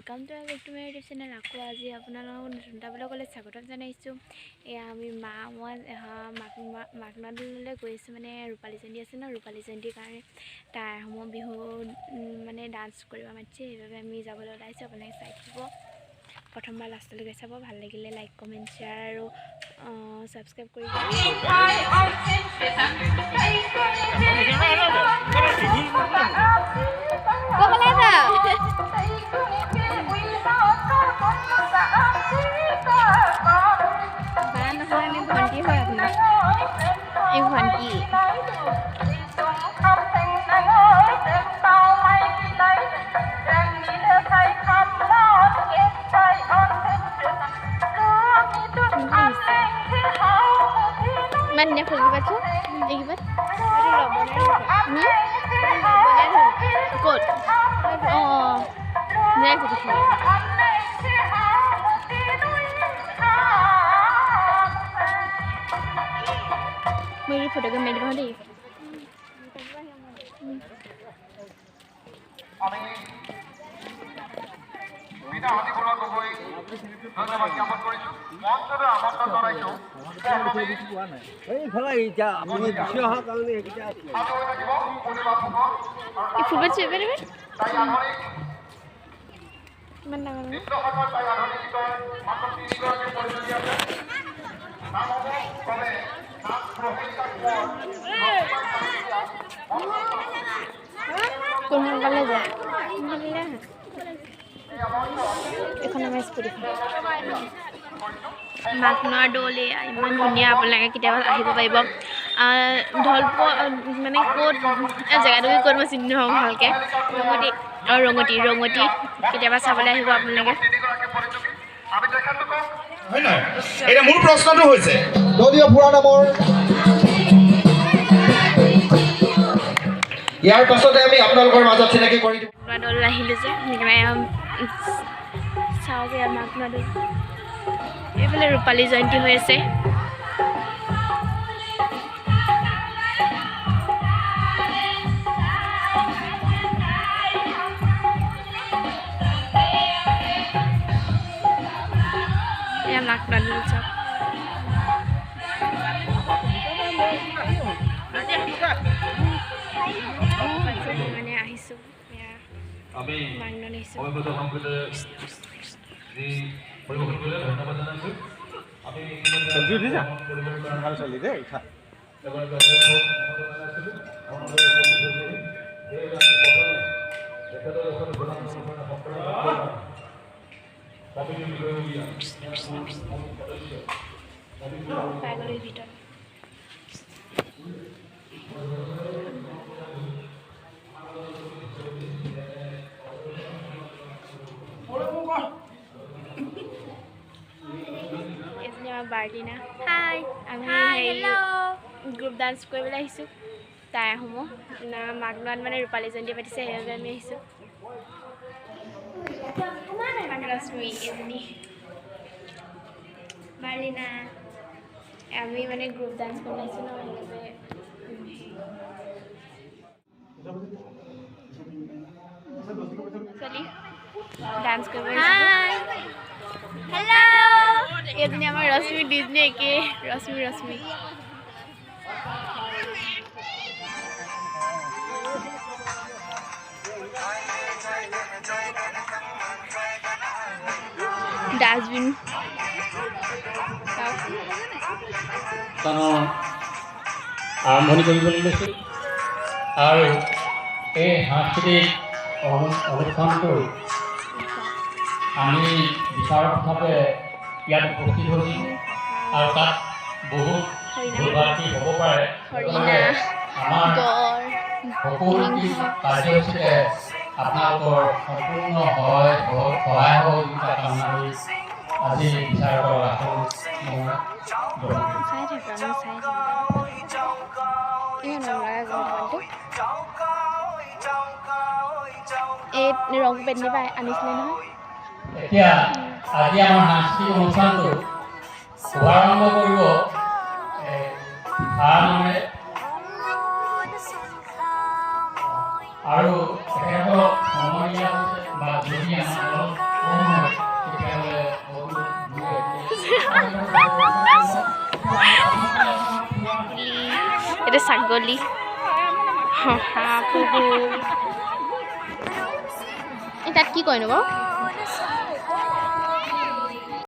Welcome to back to my YouTube channel आको आज आपलोक नतुन এটা ব্লগলৈ স্বাগতম জানাইছো। এয়া আমি মই মাকনাডলৈ গৈছো মানে ৰূপালী জয়ন্তী আছে ন ৰূপালী জয়ন্তীৰ কাৰণে তাৰ সময় বিহু মানে ডান্স কৰিব মাতিছে সেইবাবে আমি যাবলৈ ওলাইছো। আপোনালোকে চাই থাকিব প্ৰথমবাৰ লাষ্টলৈকে চাব ভাল লাগিলে লাইক কমেন্ট শ্বেয়াৰ আৰু সাবস্ক্ৰাইব কৰি Mana pergi baca? Lagi baca? Ikut. Oh, ni aku tu. Mari foto gambar di mana? মাকনৰ দৌলে ইমান ধুনীয়া আপোনালোকে কেতিয়াবা আহিব পাৰিব। ঢলপ মানে ক'ত জেগাটো ক'ত মই চিনি নাপাওঁ ভালকৈ ৰঙতি কেতিয়াবা চাবলৈ আহিব আপোনালোকে। এটা মূল প্ৰশ্নটো হৈছে দলীয় ফুৰা নামৰ ইয়াৰ পাছতে আমি আপোনালোকৰ মাজত চিনাকি কৰি দিম। দল আহিলোঁ যে চাওঁগে মাকনৰ দল এইফালে ৰূপালী জয়ন্তী হৈ আছে। এয়া মাকনৰ দল চাওক মানে আহিছোঁ মাকনৰ আহিছোঁ। ভিতৰত বাৰ্লিনা হাই আমি গ্ৰুপ ডান্স কৰিবলৈ আহিছোঁ। তাই আহোঁ মাকনাত মানে ৰূপালী জয়ন্তী পাতিছে সেইবাবে আমি আহিছোঁ। ৰশ্মি এজনী বাৰ্লিনা আমি মানে গ্ৰুপ ডান্স কৰিবলৈ আহিছোঁ ন সেইবাবে চলি ডান্স কৰিব হেল্ল' এজনী আমাৰ ৰশ্মি ডিজনী একে ৰশ্মি ডাষ্টবিন আৰম্ভণি কৰিবলৈ লৈছোঁ আৰু এই সাংস্কৃতিক অনুষ্ঠানটো আমি বিচাৰকভাৱে ইয়াত উপস্থিত হৈছোঁ আৰু তাত বহুত ভুলভ্ৰান্তি হ'ব পাৰে। আমাৰ সকলো কাৰ্যসূচীতে আপোনালোকৰ সম্পূৰ্ণ সহায় সহযোগিতা কামনা কৰি আজি বিচাৰকৰ আসন এই ৰং পেন্টি পাই আনিছিলে নহয়। এতিয়া আজি আমাৰ সাংস্কৃতিক অনুষ্ঠানটো শুভাৰম্ভ কৰিব নামে আৰু তেখেতক সময় দিয়া বা যদি আমাৰ এটা ছাগলী শহা পহু তাত কি কয়নো বাৰু